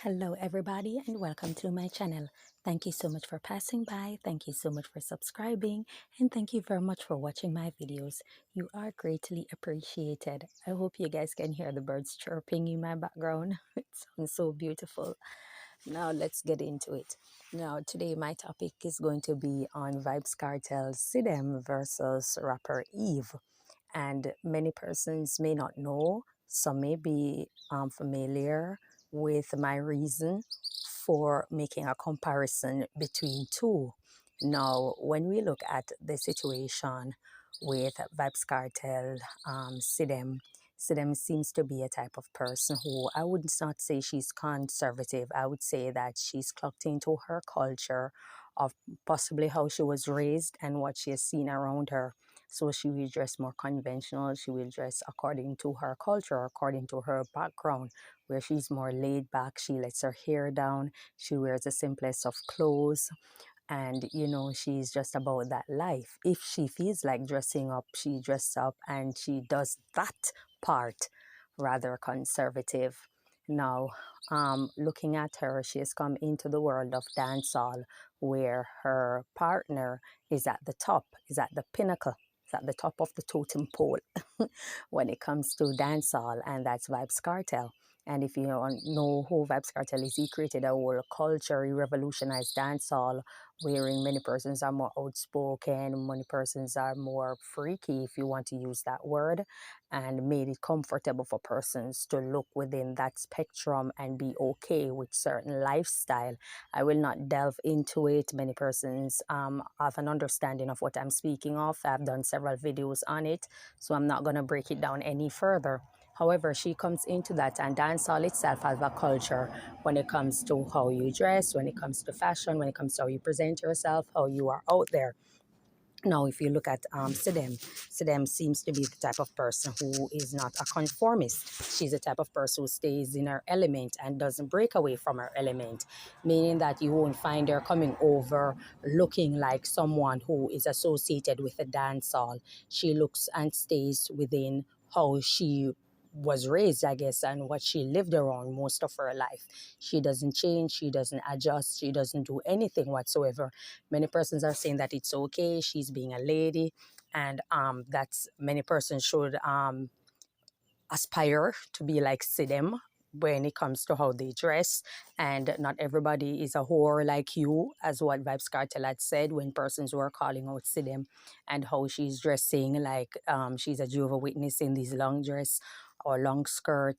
Hello everybody and welcome to my channel. Thank you so much for passing by, thank you so much for subscribing, and thank you very much for watching my videos. You are greatly appreciated. I hope you guys can hear the birds chirping in my background. It sounds so beautiful. Now let's get into it. Now today my topic is going to be on Vybz Kartel Sidem versus rapper Eve. And many persons may not know, some may be familiar with my reason for making a comparison between two. Now, when we look at the situation with Vybz Kartel, Sidem, Sidem seems to be a type of person who I would not say she's conservative. I would say that she's clocked into her culture of possibly how she was raised and what she has seen around her. So she will dress more conventional. She will dress according to her culture, according to her background, where she's more laid back. She lets her hair down. She wears the simplest of clothes. And, she's just about that life. If she feels like dressing up, she dresses up and she does that part rather conservative. Now, looking at her, she has come into the world of dancehall where her partner is at the top, is at the pinnacle, is at the top of the totem pole when it comes to dancehall, and that's Vybz Kartel. And if you don't know who Vybz Kartel is, he created a whole culture. He revolutionized dancehall, wherein many persons are more outspoken, many persons are more freaky, if you want to use that word, and made it comfortable for persons to look within that spectrum and be okay with certain lifestyle. I will not delve into it. Many persons have an understanding of what I'm speaking of. I've done several videos on it, so I'm not going to break it down any further. However, she comes into that, and dancehall itself has a culture when it comes to how you dress, when it comes to fashion, when it comes to how you present yourself, how you are out there. Now, if you look at Sidem, Sidem seems to be the type of person who is not a conformist. She's the type of person who stays in her element and doesn't break away from her element, meaning that you won't find her coming over looking like someone who is associated with a dance hall. She looks and stays within how she was raised, I guess, and what she lived around most of her life. She doesn't change, she doesn't adjust, she doesn't do anything whatsoever. Many persons are saying that it's okay, she's being a lady, and that's many persons should aspire to be like Sidem when it comes to how they dress. And not everybody is a whore like you, as what Vybz Kartel had said when persons were calling out Sidem and how she's dressing like she's a Jehovah Witness in these long dress or long skirt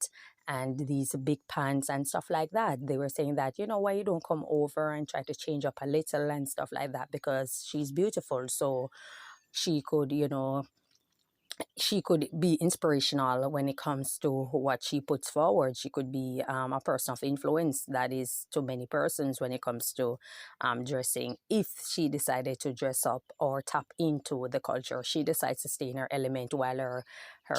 and these big pants and stuff like that. They were saying that, why you don't come over and try to change up a little and stuff like that, because she's beautiful. So she could, she could be inspirational when it comes to what she puts forward. She could be a person of influence that is to many persons when it comes to dressing. If she decided to dress up or tap into the culture, she decides to stay in her element while her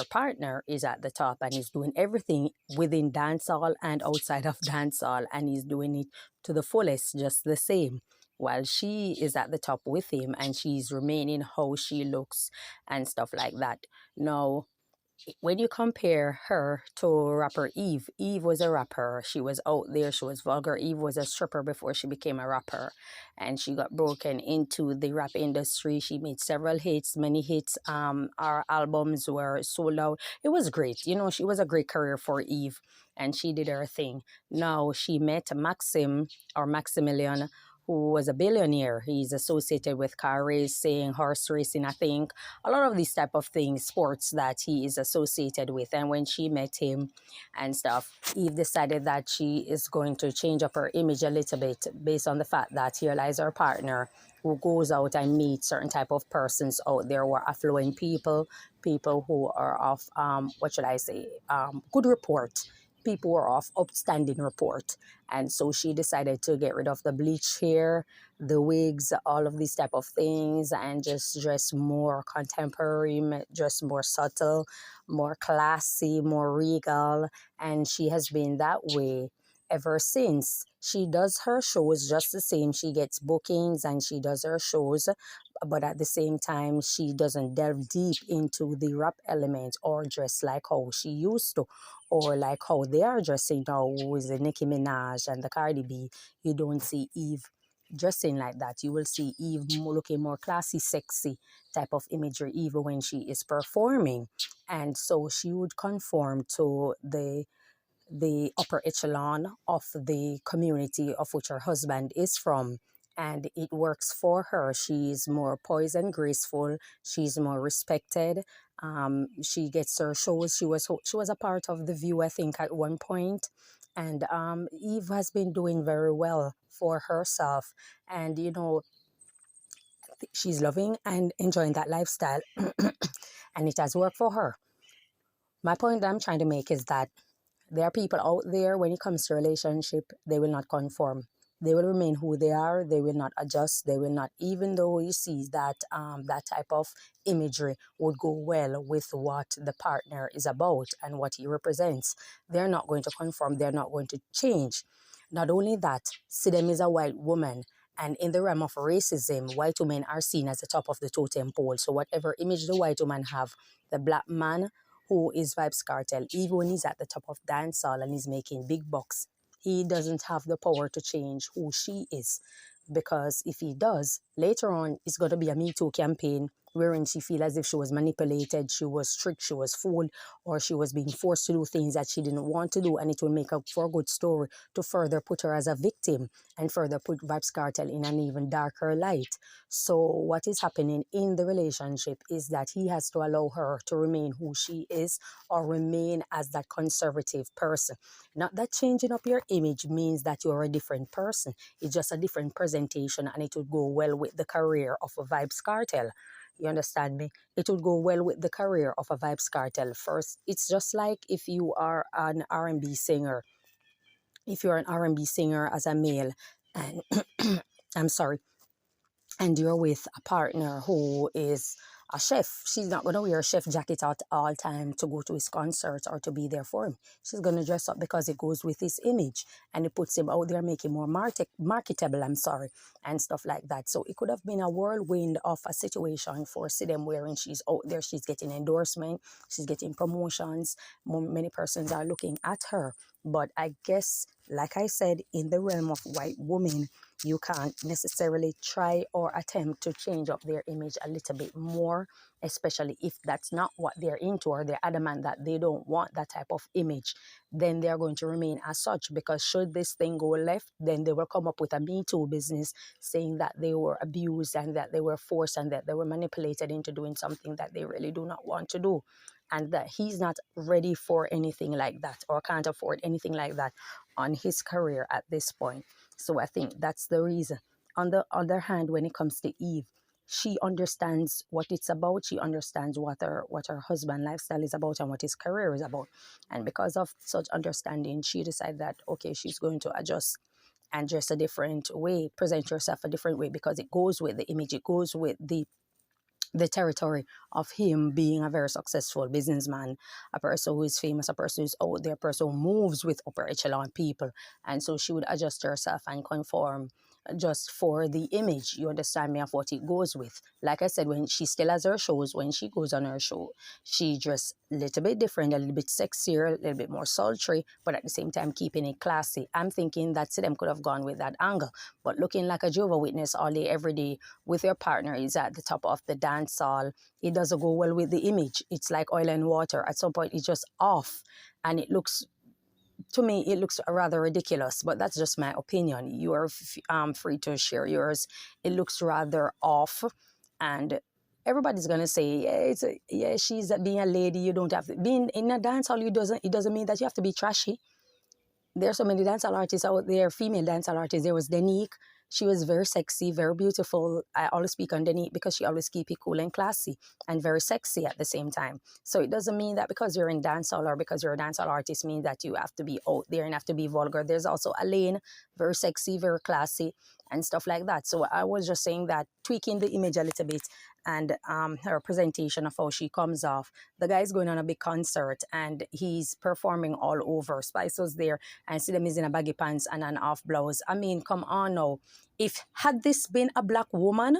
partner is at the top and is doing everything within dancehall and outside of dancehall, and he's doing it to the fullest, just the same, while she is at the top with him and she's remaining how she looks and stuff like that. Now, when you compare her to rapper Eve, Eve was a rapper. She was out there. She was vulgar. Eve was a stripper before she became a rapper. And she got broken into the rap industry. She made several hits, many hits. Our albums were sold out. It was great. She was a great career for Eve. And she did her thing. Now she met Maximilian, who was a billionaire. He's associated with car racing, horse racing, I think. A lot of these type of things, sports that he is associated with. And when she met him and stuff, Eve decided that she is going to change up her image a little bit based on the fact that here lies her partner who goes out and meets certain type of persons out there who are affluent people who are of, what should I say, good report, people who are of upstanding report. And so she decided to get rid of the bleach hair, the wigs, all of these type of things, and just dress more contemporary, dress more subtle, more classy, more regal. And she has been that way ever since, she does her shows just the same. She gets bookings and she does her shows, but at the same time, she doesn't delve deep into the rap element or dress like how she used to, or like how they are dressing now with the Nicki Minaj and the Cardi B. You don't see Eve dressing like that. You will see Eve looking more classy, sexy type of imagery even when she is performing. And so she would conform to the upper echelon of the community of which her husband is from. And it works for her. She's more poised and graceful. She's more respected. She gets her shows. She was a part of The View, I think, at one point. And Eve has been doing very well for herself. And, she's loving and enjoying that lifestyle. And it has worked for her. My point that I'm trying to make is that there are people out there, when it comes to relationship, they will not conform. They will remain who they are. They will not adjust. They will not, even though you see that that type of imagery would go well with what the partner is about and what he represents. They're not going to conform. They're not going to change. Not only that, Sidem is a white woman. And in the realm of racism, white women are seen as the top of the totem pole. So whatever image the white woman have, the black man who is Vybz Kartel, even when he's at the top of dancehall and he's making big bucks, he doesn't have the power to change who she is. Because if he does, later on, it's going to be a Me Too campaign wherein she feels as if she was manipulated, she was tricked, she was fooled, or she was being forced to do things that she didn't want to do, and it will make up for a good story to further put her as a victim and further put Vybz Kartel in an even darker light. So what is happening in the relationship is that he has to allow her to remain who she is or remain as that conservative person. Not that changing up your image means that you're a different person. It's just a different presentation, and it would go well with the career of a Vybz Kartel. You understand me? It would go well with the career of a Vybz Kartel. First, it's just like if you are an R&B singer. If you're an R&B singer as a male, and I'm sorry, and you're with a partner who is a chef, she's not going to wear a chef jacket at all time to go to his concerts or to be there for him. She's going to dress up because it goes with his image and it puts him out there, making more marketable, and stuff like that. So it could have been a whirlwind of a situation for Sidem, wherein she's out there, she's getting endorsement, she's getting promotions, many persons are looking at her. But I guess, like I said, in the realm of white women, you can't necessarily try or attempt to change up their image a little bit more, especially if that's not what they're into or they're adamant that they don't want that type of image. Then they're going to remain as such, because should this thing go left, then they will come up with a Me Too business saying that they were abused and that they were forced and that they were manipulated into doing something that they really do not want to do. And that he's not ready for anything like that or can't afford anything like that on his career at this point. So I think that's the reason. On the other hand, when it comes to Eve, she understands what it's about. She understands what her husband lifestyle is about and what his career is about. And because of such understanding, she decided that, okay, she's going to adjust and dress a different way, present herself a different way, because it goes with the image, it goes with the territory of him being a very successful businessman, a person who is famous, a person who's out there, a person who moves with upper echelon people. And so she would adjust herself and conform just for the image, you understand me, of what it goes with. Like I said, when she still has her shows, when she goes on her show, she dressed a little bit different, a little bit sexier, a little bit more sultry, but at the same time keeping it classy. I'm thinking that Sidem could have gone with that angle, but looking like a Jehovah's Witness all day, every day with your partner is at the top of the dance hall, it doesn't go well with the image. It's like oil and water. At some point, it's just off, and it looks, to me, it looks rather ridiculous, but that's just my opinion. You are free to share yours. It looks rather off, and everybody's gonna say, yeah, she's being a lady. You don't have to being in a dance hall. It doesn't mean that you have to be trashy. There's so many dancehall artists out there, female dancehall artists. There was Denique. She was very sexy, very beautiful. I always speak on Denique because she always keep it cool and classy and very sexy at the same time. So it doesn't mean that because you're in dancehall or because you're a dancehall artist means that you have to be out there and have to be vulgar. There's also Elaine, very sexy, very classy and stuff like that. So I was just saying that tweaking the image a little bit and her presentation of how she comes off. The guy's going on a big concert and he's performing all over. Spice was there and Sidem is in a baggy pants and an off blouse. I mean, come on now. If had this been a black woman,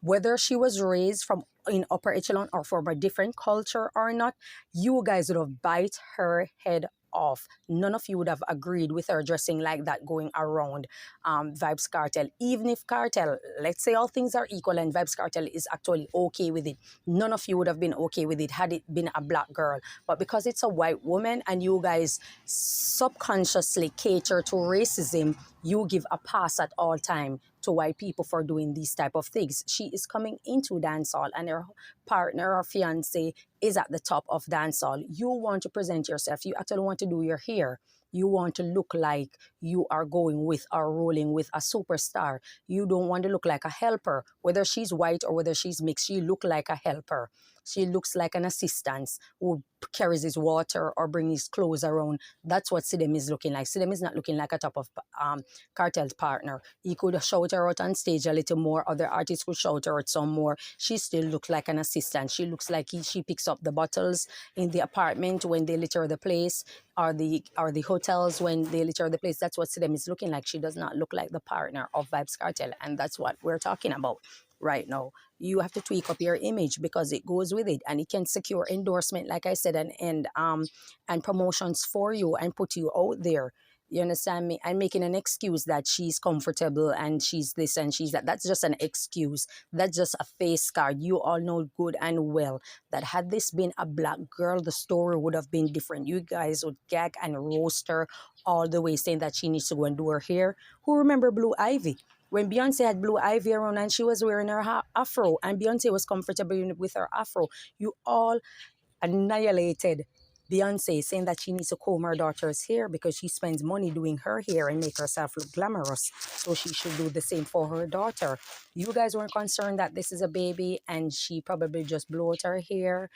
whether she was raised from in upper echelon or from a different culture or not, you guys would have bite her head off. None of you would have agreed with her dressing like that going around Vybz Kartel. Even if Kartel, let's say all things are equal and Vybz Kartel is actually okay with it, none of you would have been okay with it had it been a black girl. But because it's a white woman and you guys subconsciously cater to racism, you give a pass at all time to white people for doing these type of things. She is coming into dancehall and her partner or fiance is at the top of dancehall. You want to present yourself. You actually want to do your hair. You want to look like you are going with or rolling with a superstar. You don't want to look like a helper. Whether she's white or whether she's mixed, she look like a helper. She looks like an assistant who carries his water or brings his clothes around. That's what Sidem is looking like. Sidem is not looking like a top of Kartel's partner. He could shout her out on stage a little more. Other artists could shout her out some more. She still looks like an assistant. She looks like she picks up the bottles in the apartment when they litter the place, or the hotels when they litter the place. That's what Sidem is looking like. She does not look like the partner of Vybz Kartel, and that's what we're talking about right now. You have to tweak up your image because it goes with it, and it can secure endorsement, like I said, and promotions for you and put you out there. You understand me? And making an excuse that she's comfortable and she's this and she's that. That's just an excuse. That's just a face card. You all know good and well that had this been a black girl, the story would have been different. You guys would gag and roast her all the way, saying that she needs to go and do her hair. Who remember Blue Ivy? When Beyonce had Blue Ivy around and she was wearing her afro and Beyonce was comfortable with her afro, you all annihilated Beyonce, saying that she needs to comb her daughter's hair because she spends money doing her hair and make herself look glamorous. So she should do the same for her daughter. You guys weren't concerned that this is a baby and she probably just blow out her hair,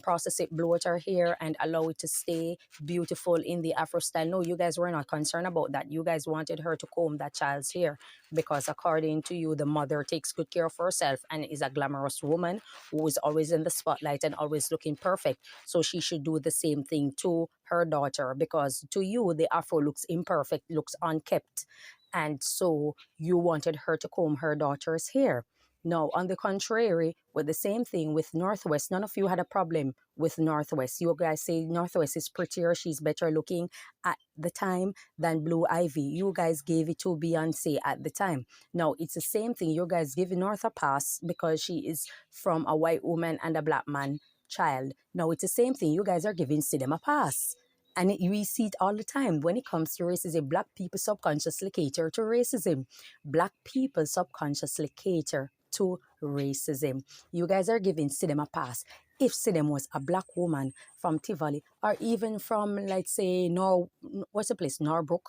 process it, blow out her hair, and allow it to stay beautiful in the Afro style. No, you guys were not concerned about that. You guys wanted her to comb that child's hair because according to you, the mother takes good care of herself and is a glamorous woman who is always in the spotlight and always looking perfect. So she should do the same thing to her daughter, because to you, the afro looks imperfect, looks unkept. And so you wanted her to comb her daughter's hair. No, on the contrary, with the same thing with Northwest, none of you had a problem with Northwest. You guys say Northwest is prettier, she's better looking at the time than Blue Ivy. You guys gave it to Beyonce at the time. Now, it's the same thing. You guys give North a pass because she is from a white woman and a black man child. Now, it's the same thing. You guys are giving Sidem a pass. And we see it all the time when it comes to racism. Black people subconsciously cater to racism. Black people subconsciously cater to racism. You guys are giving Sidem a pass. If Sidem was a black woman from Tivoli or even from, let's say, what's the place, Norbrook,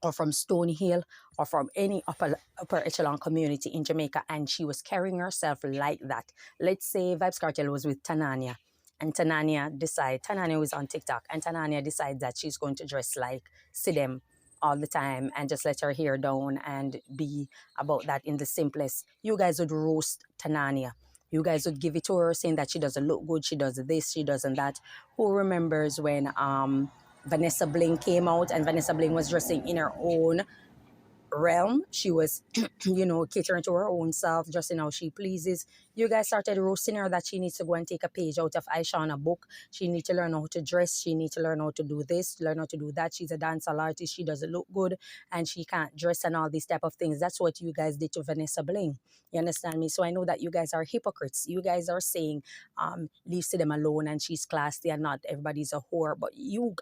or from Stony Hill, or from any upper echelon community in Jamaica, and she was carrying herself like that. Let's say Vybz Kartel was with Tanania, and Tanania was on TikTok, and Tanania decides that she's going to dress like Sidem all the time and just let her hair down and be about that in the simplest. You guys would roast Tanania. You guys would give it to her, saying that she doesn't look good, she does this, she doesn't that. Who remembers when Vanessa Bling came out and Vanessa Bling was dressing in her own realm? She was, catering to her own self, dressing how she pleases. You guys started roasting her that she needs to go and take a page out of Aisha book. She needs to learn how to dress. She needs to learn how to do this, learn how to do that. She's a dancehall artist. She doesn't look good and she can't dress and all these type of things. That's what you guys did to Vanessa Bling. You understand me? So I know that you guys are hypocrites. You guys are saying, leave them alone and she's classy and not everybody's a whore. But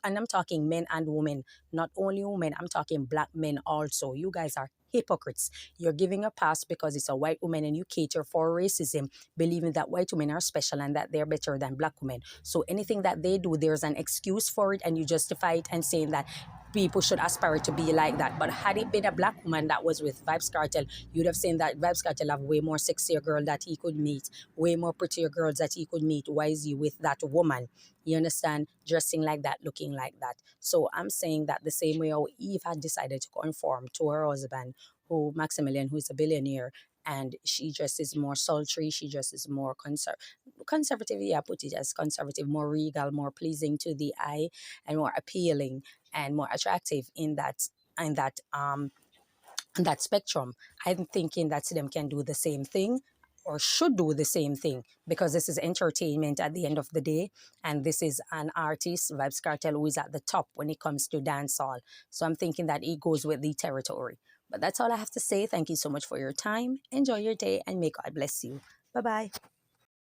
and I'm talking men and women, not only women, I'm talking black men also. You guys are hypocrites. You're giving a pass because it's a white woman and you cater for racism, believing that white women are special and that they're better than black women. So anything that they do, there's an excuse for it and you justify it and saying that people should aspire to be like that. But had it been a black woman that was with Vybz Kartel, you'd have seen that Vybz Kartel have way more sexier girl that he could meet, way more prettier girls that he could meet. Why is he with that woman? You understand? Dressing like that, looking like that. So I'm saying that the same way how Eve had decided to conform to her husband, who Maximilian, who is a billionaire, and she just is more sultry. She just is more conservative. Yeah, put it as conservative, more regal, more pleasing to the eye, and more appealing and more attractive in that spectrum. I'm thinking that them can do the same thing or should do the same thing, because this is entertainment at the end of the day, and this is an artist, Vybz Kartel, who is at the top when it comes to dancehall. So I'm thinking that it goes with the territory. But that's all I have to say. Thank you so much for your time. Enjoy your day, and may God bless you. Bye bye.